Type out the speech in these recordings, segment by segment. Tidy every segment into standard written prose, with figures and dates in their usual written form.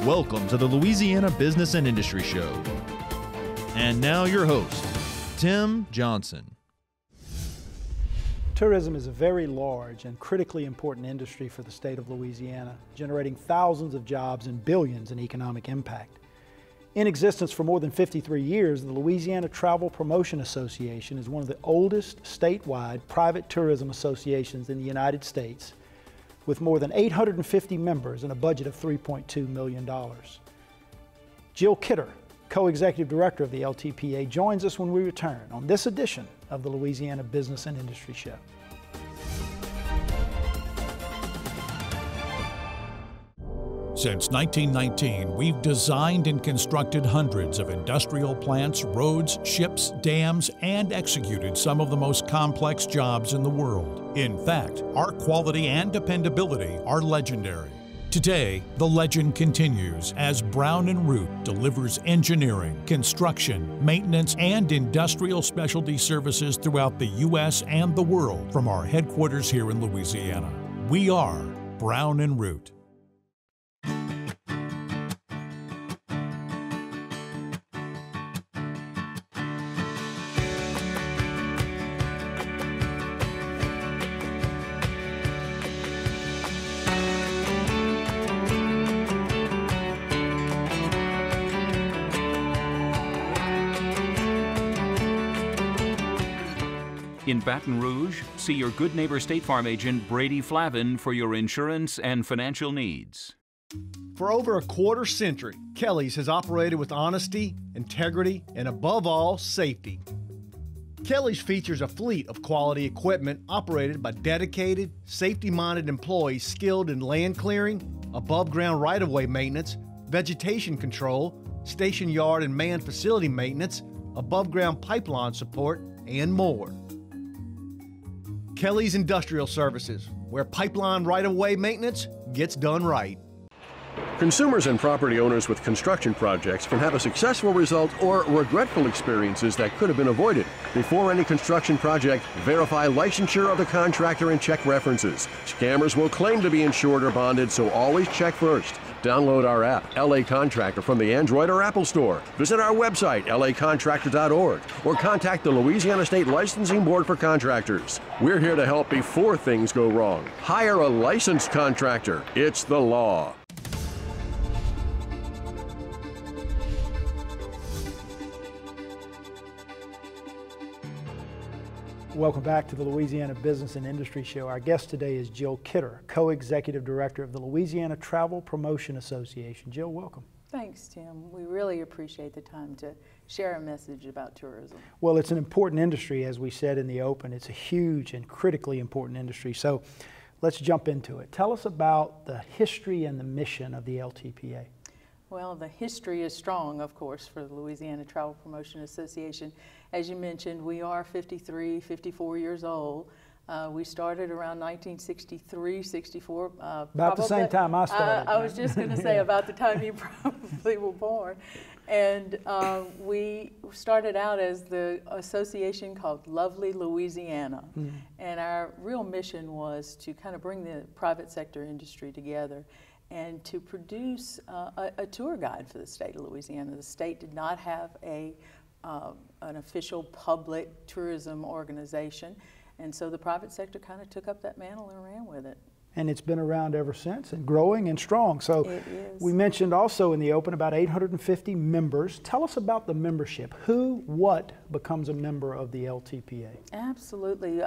Welcome to the Louisiana Business and Industry Show. And now your host, Tim Johnson. Tourism is a very large and critically important industry for the state of Louisiana, generating thousands of jobs and billions in economic impact. In existence for more than 53 years, the Louisiana Travel Promotion Association is one of the oldest statewide private tourism associations in the United States, with more than 850 members and a budget of $3.2 million. Jill Kidder, Co-Executive Director of the LTPA, joins us when we return on this edition of the Louisiana Business and Industry Show. Since 1919, we've designed and constructed hundreds of industrial plants, roads, ships, dams, and executed some of the most complex jobs in the world. In fact, our quality and dependability are legendary. Today, the legend continues as Brown & Root delivers engineering, construction, maintenance, and industrial specialty services throughout the U.S. and the world from our headquarters here in Louisiana. We are Brown & Root. In Baton Rouge, see your Good Neighbor State Farm agent Brady Flavin for your insurance and financial needs. For over a quarter century, Kelly's has operated with honesty, integrity, and above all, safety. Kelly's features a fleet of quality equipment operated by dedicated, safety-minded employees skilled in land clearing, above-ground right-of-way maintenance, vegetation control, station yard and manned facility maintenance, above-ground pipeline support, and more. Kelly's Industrial Services, where pipeline right-of-way maintenance gets done right. Consumers and property owners with construction projects can have a successful result or regretful experiences that could have been avoided. Before any construction project, verify licensure of the contractor and check references. Scammers will claim to be insured or bonded, so always check first. Download our app, LA Contractor, from the Android or Apple Store. Visit our website, lacontractor.org, or contact the Louisiana State Licensing Board for Contractors. We're here to help before things go wrong. Hire a licensed contractor. It's the law. Welcome back to the Louisiana Business and Industry Show. Our guest today is Jill Kidder, Co-Executive Director of the Louisiana Travel Promotion Association. Jill, welcome. Thanks, Tim. We really appreciate the time to share a message about tourism. Well, it's an important industry, as we said in the open. It's a huge and critically important industry. So let's jump into it. Tell us about the history and the mission of the LTPA. Well, the history is strong, of course, for the Louisiana Travel Promotion Association. As you mentioned, we are 53, 54 years old. We started around 1963, 64. About the same time I started. I was just going to say about the time you probably were born. And we started out as the association called Lovely Louisiana. And our real mission was to kind of bring the private sector industry together and to produce a tour guide for the state of Louisiana. The state did not have an official public tourism organization, and so the private sector kind of took up that mantle and ran with it. And it's been around ever since and growing and strong. So it is. We mentioned also in the open about 850 members. Tell us about the membership. Who, what becomes a member of the LTPA? Absolutely.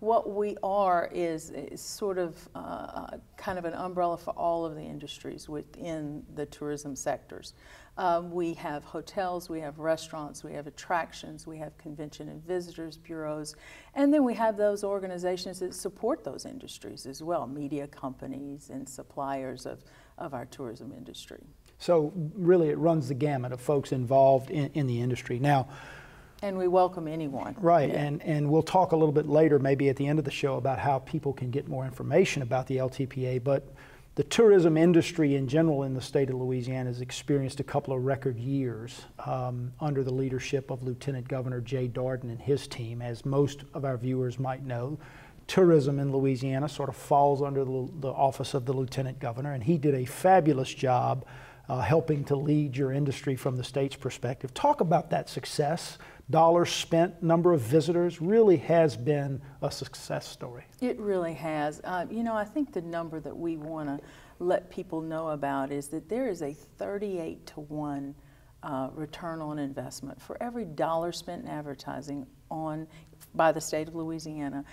What we are is sort of kind of an umbrella for all of the industries within the tourism sectors. We have hotels, we have restaurants, we have attractions, we have convention and visitors bureaus, and then we have those organizations that support those industries as well, media companies and suppliers of our tourism industry. So really it runs the gamut of folks involved in the industry. Now, and we welcome anyone. Right, yeah. and we'll talk a little bit later, maybe at the end of the show, about how people can get more information about the LTPA, but the tourism industry in general in the state of Louisiana has experienced a couple of record years under the leadership of Lieutenant Governor Jay Darden and his team. As most of our viewers might know, tourism in Louisiana sort of falls under the office of the Lieutenant Governor, and he did a fabulous job helping to lead your industry from the state's perspective. Talk about that success. Dollars spent, number of visitors, really has been a success story. It really has. You know, I think the number that we want to let people know about is that there is a 38-to-1 return on investment. For every dollar spent in advertising by the state of Louisiana,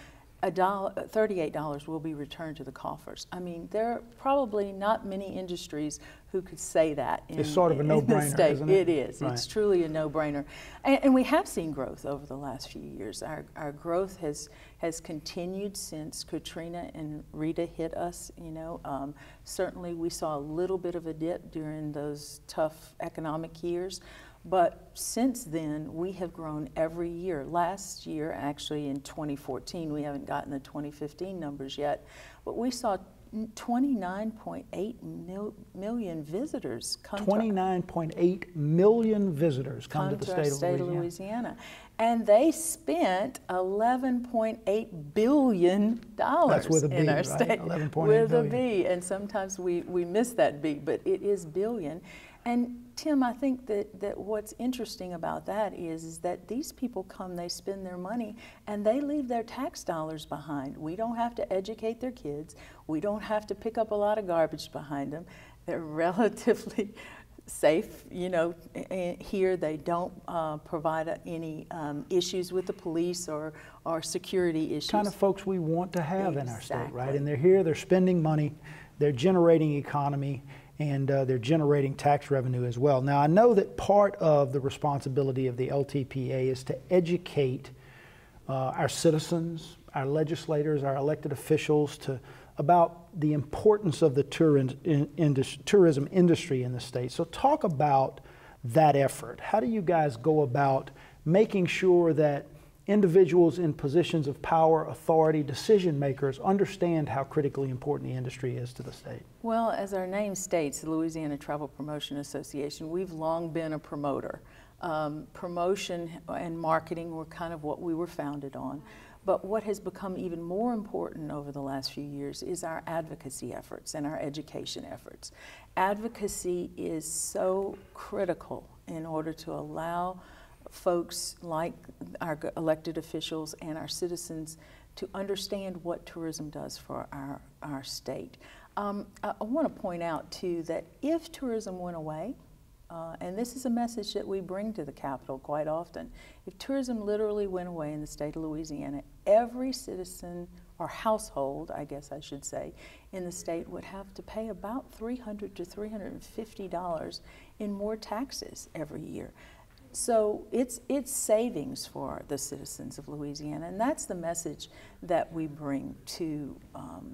$38 will be returned to the coffers. I mean, there are probably not many industries who could say that in, it's sort of a no-brainer, isn't it? It is. Right. It's truly a no-brainer. And we have seen growth over the last few years. Our growth has continued since Katrina and Rita hit us. You know, certainly we saw a little bit of a dip during those tough economic years. But since then, we have grown every year. Last year, actually in 2014, we haven't gotten the 2015 numbers yet, but we saw 29.8 million visitors come 29.8 million visitors come to the state of Louisiana. And they spent $11.8 billion That's with a B, in our right? state. 11.8 with billion. a B, and sometimes we miss that B, but it is billion. And Tim, I think that what's interesting about that is that these people come, they spend their money, and they leave their tax dollars behind. We don't have to educate their kids. We don't have to pick up a lot of garbage behind them. They're relatively safe, you know. Here they don't provide any issues with the police or security issues. Kind of folks we want to have in our state, right? And they're here, they're spending money, they're generating economy, and they're generating tax revenue as well. Now, I know that part of the responsibility of the LTPA is to educate our citizens, our legislators, our elected officials about the importance of the tourism industry in the state. So talk about that effort. How do you guys go about making sure that individuals in positions of power, authority, decision makers understand how critically important the industry is to the state? Well, as our name states, the Louisiana Travel Promotion Association, we've long been a promoter. Promotion and marketing were kind of what we were founded on. But what has become even more important over the last few years is our advocacy efforts and our education efforts. Advocacy is so critical in order to allow folks like our elected officials and our citizens to understand what tourism does for our state. I want to point out too that if tourism went away, and this is a message that we bring to the Capitol quite often, if tourism literally went away in the state of Louisiana, every citizen or household, I guess I should say, in the state would have to pay about $300 to $350 in more taxes every year. So it's savings for the citizens of Louisiana, and that's the message that we bring to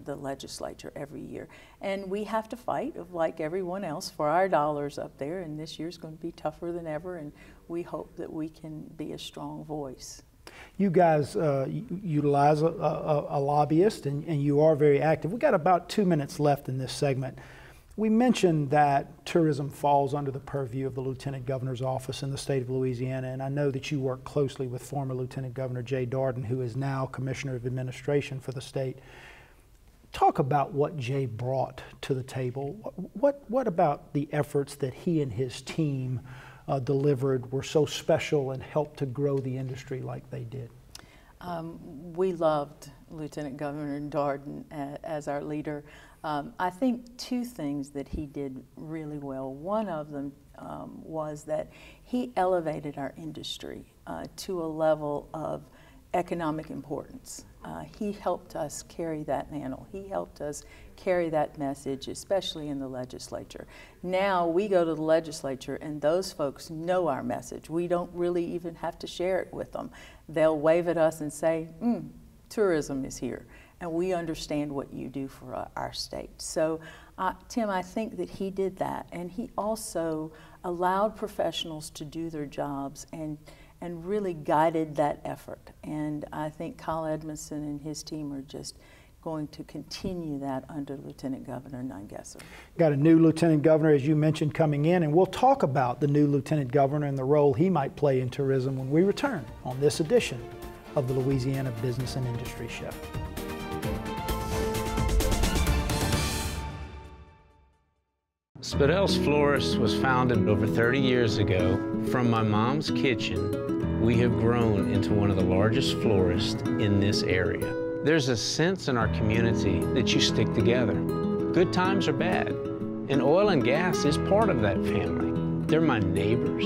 the legislature every year. And we have to fight, like everyone else, for our dollars up there, and this year's going to be tougher than ever, and we hope that we can be a strong voice. You guys utilize a lobbyist, and you are very active. We've got about 2 minutes left in this segment. We mentioned that tourism falls under the purview of the Lieutenant Governor's office in the state of Louisiana, and I know that you work closely with former Lieutenant Governor Jay Darden, who is now Commissioner of Administration for the state. Talk about what Jay brought to the table. What about the efforts that he and his team delivered were so special and helped to grow the industry like they did? We loved Lieutenant Governor Darden as our leader. I think two things that he did really well. One of them was that he elevated our industry to a level of economic importance. He helped us carry that mantle. He helped us carry that message, especially in the legislature. Now we go to the legislature and those folks know our message. We don't really even have to share it with them. They'll wave at us and say, tourism is here, and we understand what you do for our state. So, Tim, I think that he did that, and he also allowed professionals to do their jobs and really guided that effort. And I think Kyle Edmondson and his team are just going to continue that under Lieutenant Governor Nungesser. Got a new Lieutenant Governor, as you mentioned, coming in, and we'll talk about the new Lieutenant Governor and the role he might play in tourism when we return on this edition of the Louisiana Business and Industry Show. Spadel's Florist was founded over 30 years ago. From my mom's kitchen, we have grown into one of the largest florists in this area. There's a sense in our community that you stick together, good times or bad. And oil and gas is part of that family. They're my neighbors,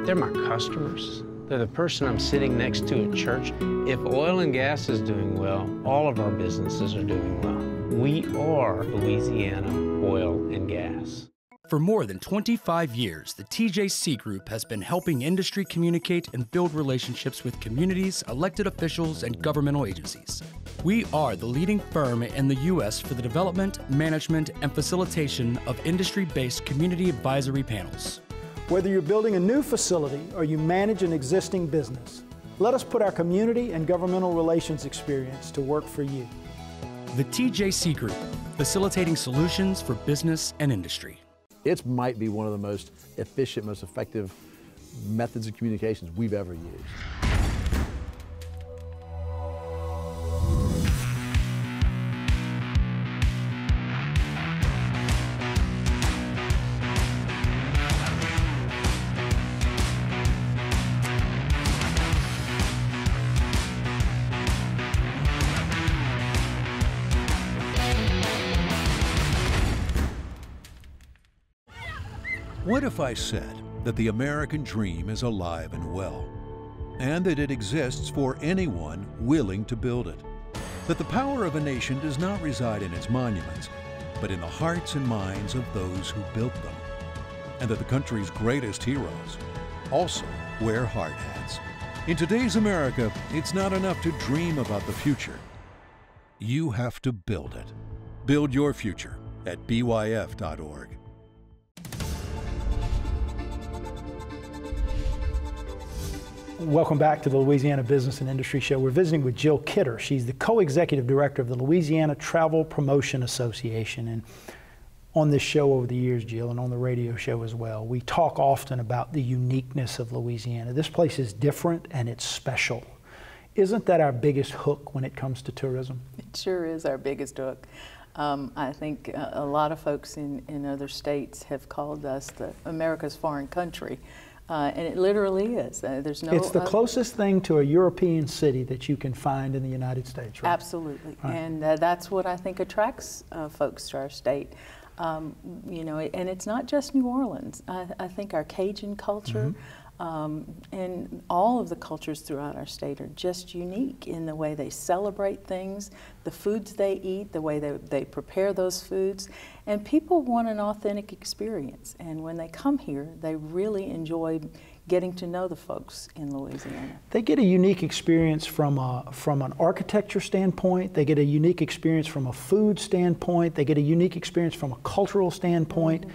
they're my customers. They're the person I'm sitting next to at church. If oil and gas is doing well, all of our businesses are doing well. We are Louisiana Oil and Gas. For more than 25 years, the TJC Group has been helping industry communicate and build relationships with communities, elected officials, and governmental agencies. We are the leading firm in the U.S. for the development, management, and facilitation of industry-based community advisory panels. Whether you're building a new facility or you manage an existing business, let us put our community and governmental relations experience to work for you. The TJC Group, facilitating solutions for business and industry. It might be one of the most efficient, most effective methods of communications we've ever used. What if I said that the American dream is alive and well, and that it exists for anyone willing to build it? That the power of a nation does not reside in its monuments, but in the hearts and minds of those who built them, and that the country's greatest heroes also wear hard hats. In today's America, it's not enough to dream about the future. You have to build it. Build your future at byf.org. Welcome back to the Louisiana Business and Industry Show. We're visiting with Jill Kidder. She's the co-executive director of the Louisiana Travel Promotion Association. And on this show over the years, Jill, and on the radio show as well, we talk often about the uniqueness of Louisiana. This place is different and it's special. Isn't that our biggest hook when it comes to tourism? It sure is our biggest hook. I think a lot of folks in other states have called us America's foreign country. And it literally is. There's no. It's the closest thing to a European city that you can find in the United States, right? Absolutely, right. And that's what I think attracts folks to our state. You know, and it's not just New Orleans. I think our Cajun culture and all of the cultures throughout our state are just unique in the way they celebrate things, the foods they eat, the way they prepare those foods. And people want an authentic experience. And when they come here, they really enjoy getting to know the folks in Louisiana. They get a unique experience from an architecture standpoint. They get a unique experience from a food standpoint. They get a unique experience from a cultural standpoint.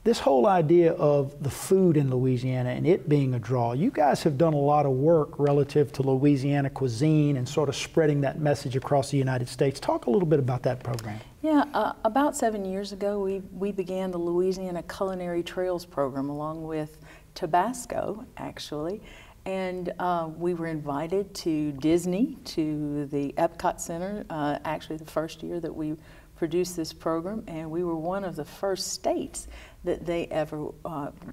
This whole idea of the food in Louisiana and it being a draw, you guys have done a lot of work relative to Louisiana cuisine and sort of spreading that message across the United States. Talk a little bit about that program. Yeah, about 7 years ago, we began the Louisiana Culinary Trails program along with Tabasco, actually. And we were invited to Disney, to the Epcot Center, actually the first year that we produced this program, and we were one of the first states that they ever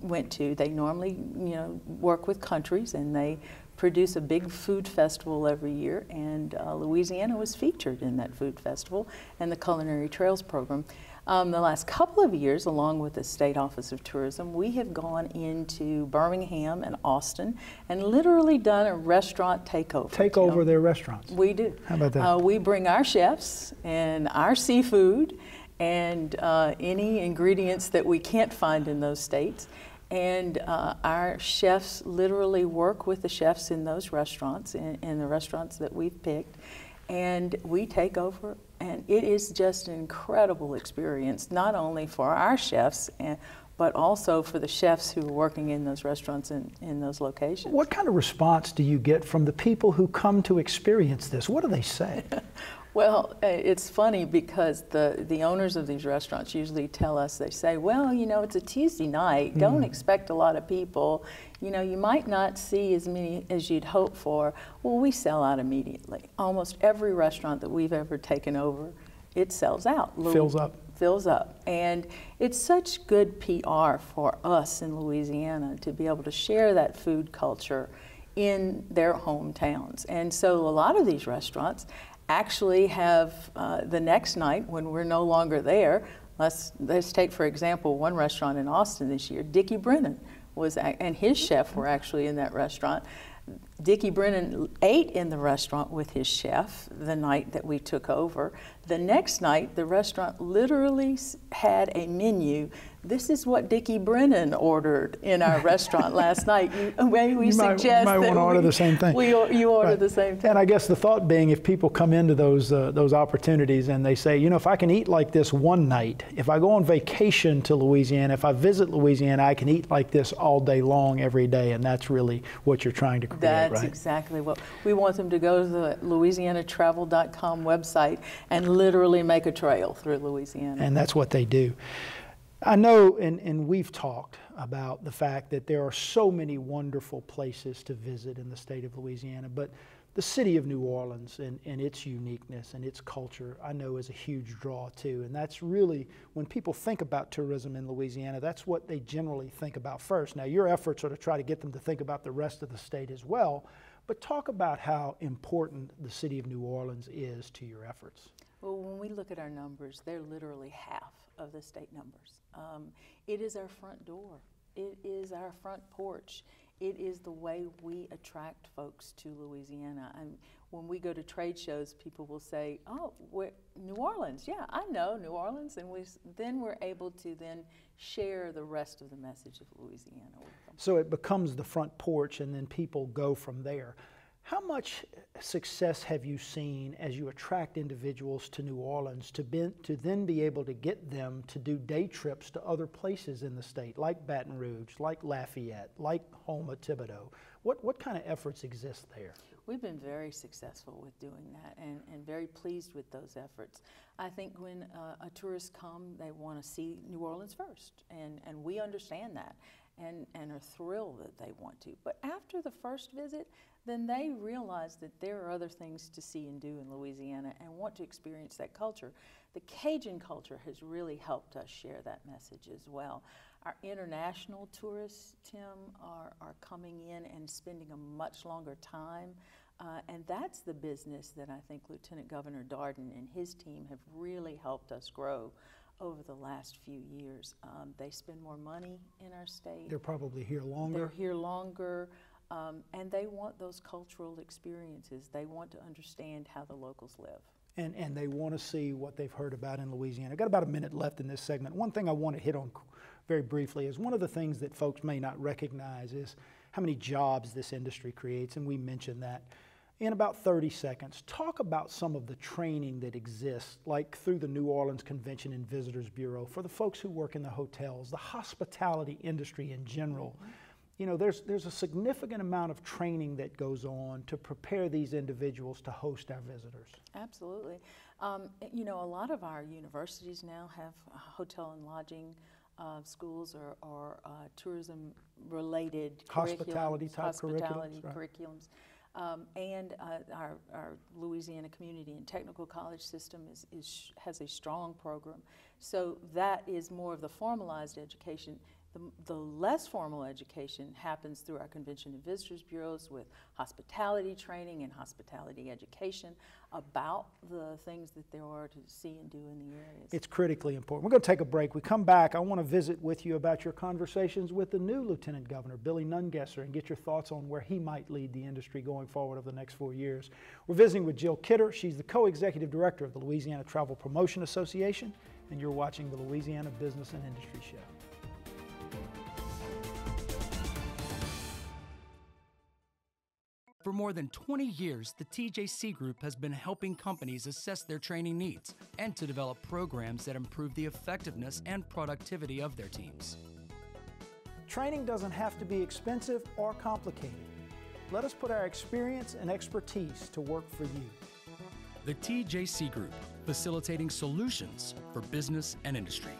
went to. They normally, you know, work with countries, and they produce a big food festival every year, and Louisiana was featured in that food festival and the Culinary Trails program. The last couple of years, along with the State Office of Tourism, we have gone into Birmingham and Austin and literally done a restaurant takeover. Take over their restaurants. We do. How about that? We bring our chefs and our seafood and any ingredients that we can't find in those states. And our chefs literally work with the chefs in those restaurants, in the restaurants that we've picked. And we take over, and it is just an incredible experience, not only for our chefs, but also for the chefs who are working in those restaurants in those locations. What kind of response do you get from the people who come to experience this? What do they say? Well, it's funny because the owners of these restaurants usually tell us, they say, well, you know, it's a Tuesday night, don't expect a lot of people. You know, you might not see as many as you'd hope for. Well, we sell out immediately. Almost every restaurant that we've ever taken over, it sells out. Fills up. fills up. And it's such good PR for us in Louisiana to be able to share that food culture in their hometowns. And so a lot of these restaurants actually have the next night when we're no longer there. Let's take, for example, one restaurant in Austin this year. Dickie Brennan and his chef were actually in that restaurant. Dickie Brennan ate in the restaurant with his chef the night that we took over. The next night, the restaurant literally had a menu. This is what Dickie Brennan ordered in our restaurant last night. Maybe we suggest you might want to order the same thing. You order the same thing. And I guess the thought being, if people come into those opportunities and they say, you know, if I can eat like this one night, if I go on vacation to Louisiana, if I visit Louisiana, I can eat like this all day long, every day, and that's really what you're trying to create, right? That's exactly what we want them to go to the LouisianaTravel.com website and literally make a trail through Louisiana. And that's what they do. I know, and we've talked about the fact that there are so many wonderful places to visit in the state of Louisiana, but the city of New Orleans and its uniqueness and its culture, I know, is a huge draw too. And that's really, when people think about tourism in Louisiana, that's what they generally think about first. Now, your efforts are to try to get them to think about the rest of the state as well, but talk about how important the city of New Orleans is to your efforts. Well, when we look at our numbers, they're literally half of the state numbers. It is our front door. It is our front porch. It is the way we attract folks to Louisiana. And when we go to trade shows, people will say, oh, New Orleans, yeah, I know New Orleans. And then we're able to then share the rest of the message of Louisiana with them. So it becomes the front porch and then people go from there. How much success have you seen as you attract individuals to New Orleans to then be able to get them to do day trips to other places in the state, like Baton Rouge, like Lafayette, like Houma, Thibodaux? What kind of efforts exist there? We've been very successful with doing that and very pleased with those efforts. I think when a tourist comes, they want to see New Orleans first, and we understand that and are thrilled that they want to. But after the first visit, then they realize that there are other things to see and do in Louisiana and want to experience that culture. The Cajun culture has really helped us share that message as well. Our international tourists, Tim, are coming in and spending a much longer time, and that's the business that I think Lieutenant Governor Darden and his team have really helped us grow over the last few years. They spend more money in our state. They're probably here longer. They're here longer. And they want those cultural experiences. They want to understand how the locals live. And they want to see what they've heard about in Louisiana. I've got about a minute left in this segment. One thing I want to hit on very briefly is one of the things that folks may not recognize is how many jobs this industry creates, and we mentioned that. In about 30 seconds, talk about some of the training that exists, like through the New Orleans Convention and Visitors Bureau, for the folks who work in the hotels, the hospitality industry in general. Mm-hmm. You know, there's a significant amount of training that goes on to prepare these individuals to host our visitors. Absolutely. You know, a lot of our universities now have hotel and lodging schools or tourism-related hospitality-type curriculums. Curriculums. And our Louisiana Community and Technical College system has a strong program. So that is more of the formalized education. The less formal education happens through our Convention and Visitors Bureaus with hospitality training and hospitality education about the things that there are to see and do in the areas. It's critically important. We're going to take a break. We come back, I want to visit with you about your conversations with the new Lieutenant Governor, Billy Nungesser, and get your thoughts on where he might lead the industry going forward over the next 4 years. We're visiting with Jill Kidder. She's the co-executive director of the Louisiana Travel Promotion Association, and you're watching the Louisiana Business and Industry Show. For more than 20 years, the TJC Group has been helping companies assess their training needs and to develop programs that improve the effectiveness and productivity of their teams. Training doesn't have to be expensive or complicated. Let us put our experience and expertise to work for you. The TJC Group, facilitating solutions for business and industry.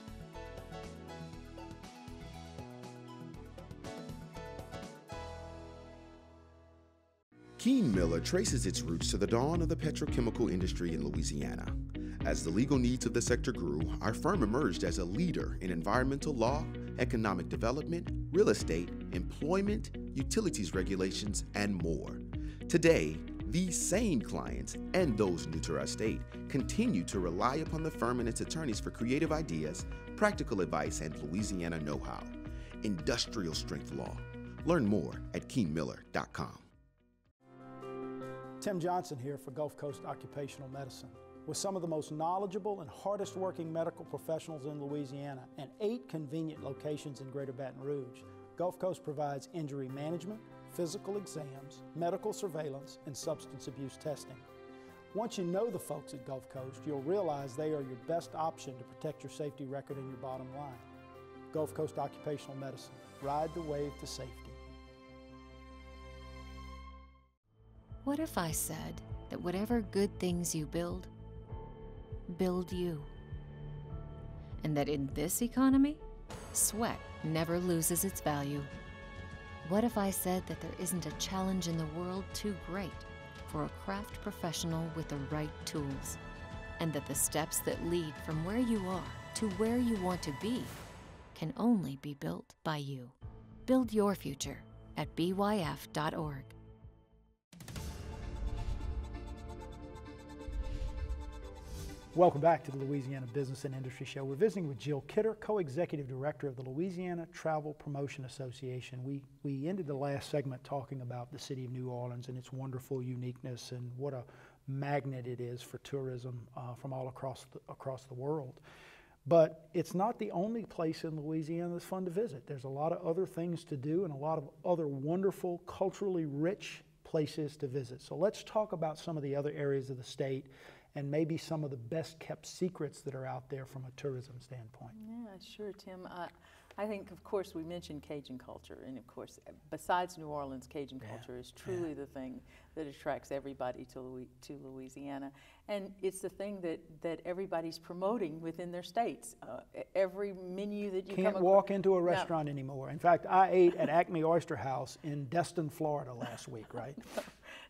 Keene Miller traces its roots to the dawn of the petrochemical industry in Louisiana. As the legal needs of the sector grew, our firm emerged as a leader in environmental law, economic development, real estate, employment, utilities regulations, and more. Today, these same clients and those new to our state continue to rely upon the firm and its attorneys for creative ideas, practical advice, and Louisiana know-how. Industrial strength law. Learn more at keenmiller.com. Tim Johnson here for Gulf Coast Occupational Medicine. With some of the most knowledgeable and hardest working medical professionals in Louisiana and 8 convenient locations in Greater Baton Rouge, Gulf Coast provides injury management, physical exams, medical surveillance, and substance abuse testing. Once you know the folks at Gulf Coast, you'll realize they are your best option to protect your safety record and your bottom line. Gulf Coast Occupational Medicine. Ride the wave to safety. What if I said that whatever good things you build you? And that in this economy, sweat never loses its value. What if I said that there isn't a challenge in the world too great for a craft professional with the right tools, and that the steps that lead from where you are to where you want to be can only be built by you? Build your future at byf.org. Welcome back to the Louisiana Business and Industry Show. We're visiting with Jill Kidder, Co-Executive Director of the Louisiana Travel Promotion Association. We ended the last segment talking about the city of New Orleans and its wonderful uniqueness and what a magnet it is for tourism from all across the world. But it's not the only place in Louisiana that's fun to visit. There's a lot of other things to do and a lot of other wonderful, culturally rich places to visit. So let's talk about some of the other areas of the state and maybe some of the best kept secrets that are out there from a tourism standpoint. Yeah, sure, Tim. I think, of course, we mentioned Cajun culture, and of course, besides New Orleans, Cajun culture is truly the thing that attracts everybody to Louisiana, and it's the thing that everybody's promoting within their states. Every menu that you can't walk into a restaurant anymore. In fact, I ate at Acme Oyster House in Destin, Florida last week, right?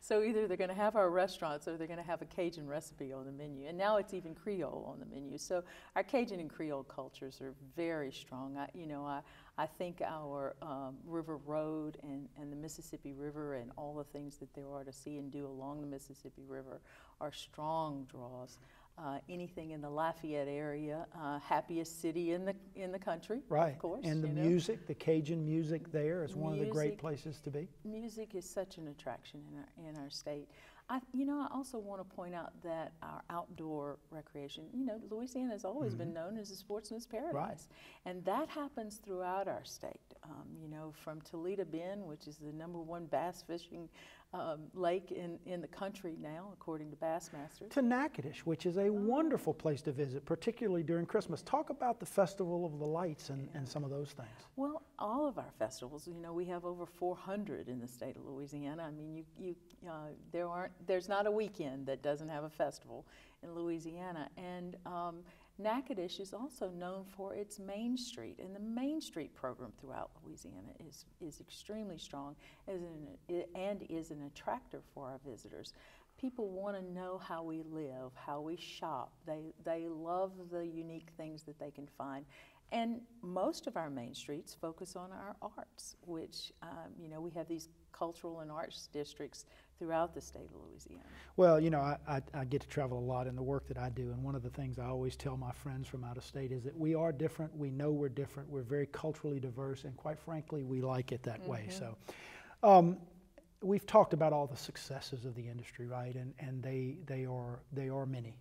So either they're going to have our restaurants or they're going to have a Cajun recipe on the menu. And now it's even Creole on the menu. So our Cajun and Creole cultures are very strong. I think our River Road and the Mississippi River and all the things that there are to see and do along the Mississippi River are strong draws. Anything in the Lafayette area, happiest city in the country, right? Of course, and the music, the Cajun music there is one of the great places to be. Music is such an attraction in our state. I also want to point out that our outdoor recreation, Louisiana has always been known as a sportsman's paradise, right. And that happens throughout our state. From Toledo Bend, which is the #1 bass fishing lake in the country now, according to Bassmasters. To Natchitoches, which is a wonderful place to visit, particularly during Christmas. Talk about the Festival of the Lights and some of those things. Well, all of our festivals, we have over 400 in the state of Louisiana. I mean, there's not a weekend that doesn't have a festival in Louisiana. And Natchitoches is also known for its Main Street, and the Main Street program throughout Louisiana is extremely strong and is an attractor for our visitors. People want to know how we live, how we shop. They love the unique things that they can find. And most of our main streets focus on our arts, which, we have these cultural and arts districts throughout the state of Louisiana. Well, I get to travel a lot in the work that I do, and one of the things I always tell my friends from out of state is that we are different, we know we're different, we're very culturally diverse, and quite frankly, we like it that way. So we've talked about all the successes of the industry, right, and they are many.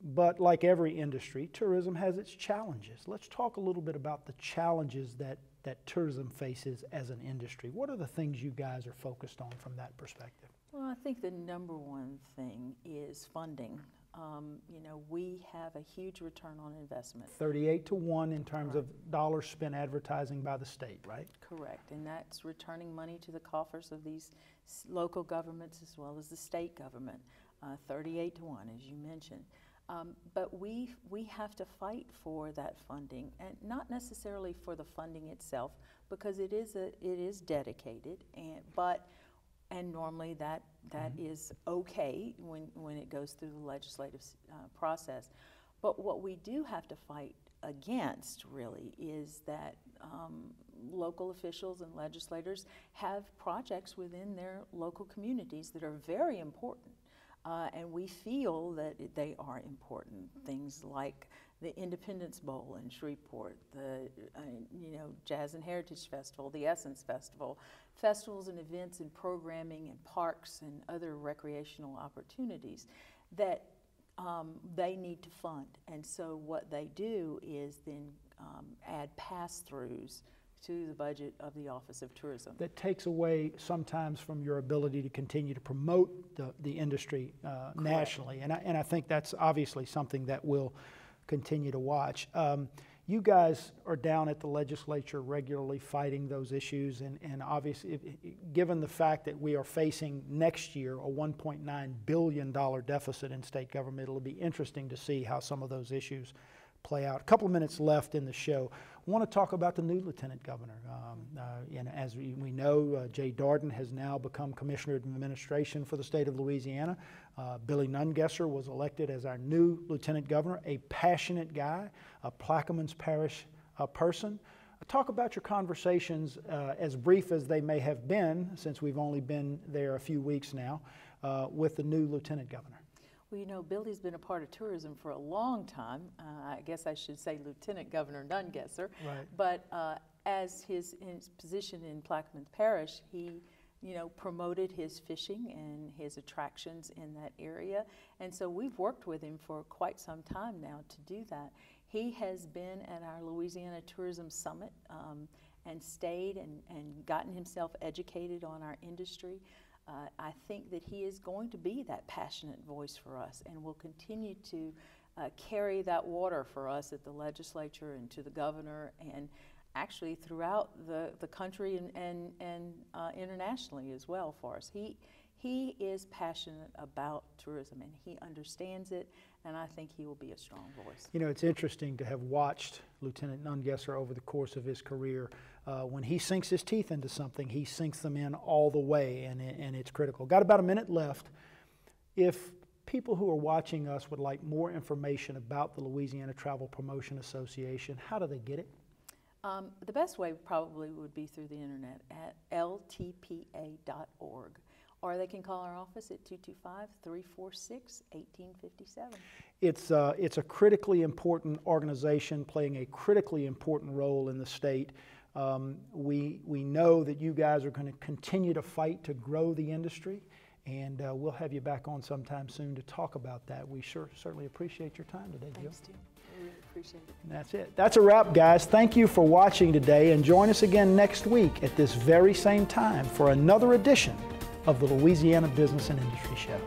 But like every industry, tourism has its challenges. Let's talk a little bit about the challenges that tourism faces as an industry. What are the things you guys are focused on from that perspective? Well, I think the #1 thing is funding. We have a huge return on investment. 38-1 in terms of dollars spent advertising by the state, right? Correct, and that's returning money to the coffers of these local governments as well as the state government. 38-1, as you mentioned. But we have to fight for that funding, and not necessarily for the funding itself, because it is dedicated. But And normally that is okay when it goes through the legislative process. But what we do have to fight against, really, is that local officials and legislators have projects within their local communities that are very important. And we feel that they are important. Things like the Independence Bowl in Shreveport, the Jazz and Heritage Festival, the Essence Festival, festivals and events and programming and parks and other recreational opportunities that they need to fund. And so what they do is then add pass-throughs to the budget of the Office of Tourism. That takes away sometimes from your ability to continue to promote the industry nationally. And I think that's obviously something that we'll continue to watch. You guys are down at the legislature regularly fighting those issues, and obviously, given the fact that we are facing next year a $1.9 billion deficit in state government, it'll be interesting to see how some of those issues play out. A couple of minutes left in the show. I want to talk about the new Lieutenant Governor. And as we know, Jay Darden has now become Commissioner of Administration for the state of Louisiana. Billy Nungesser was elected as our new Lieutenant Governor, a passionate guy, a Plaquemines Parish person. Talk about your conversations, as brief as they may have been, since we've only been there a few weeks now, with the new Lieutenant Governor. Well, you know, Billy's been a part of tourism for a long time. I guess I should say Lieutenant Governor Nungesser. Right. But as his position in Plaquemines Parish, he, promoted his fishing and his attractions in that area. And so we've worked with him for quite some time now to do that. He has been at our Louisiana Tourism Summit and stayed and gotten himself educated on our industry. I think that he is going to be that passionate voice for us and will continue to carry that water for us at the legislature and to the governor and actually throughout the country and internationally as well for us. He is passionate about tourism and he understands it, and I think he will be a strong voice. You know, it's interesting to have watched Lieutenant Nungesser over the course of his career. When he sinks his teeth into something, he sinks them in all the way, and it's critical. Got about a minute left. If people who are watching us would like more information about the Louisiana Travel Promotion Association, how do they get it? The best way probably would be through the internet at ltpa.org. Or they can call our office at 225-346-1857. It's a critically important organization playing a critically important role in the state. We know that you guys are going to continue to fight to grow the industry, and we'll have you back on sometime soon to talk about that. We certainly appreciate your time today, Jill. Thanks, Tim. I really appreciate it. And that's it. That's a wrap, guys. Thank you for watching today, and join us again next week at this very same time for another edition of the Louisiana Business and Industry Show.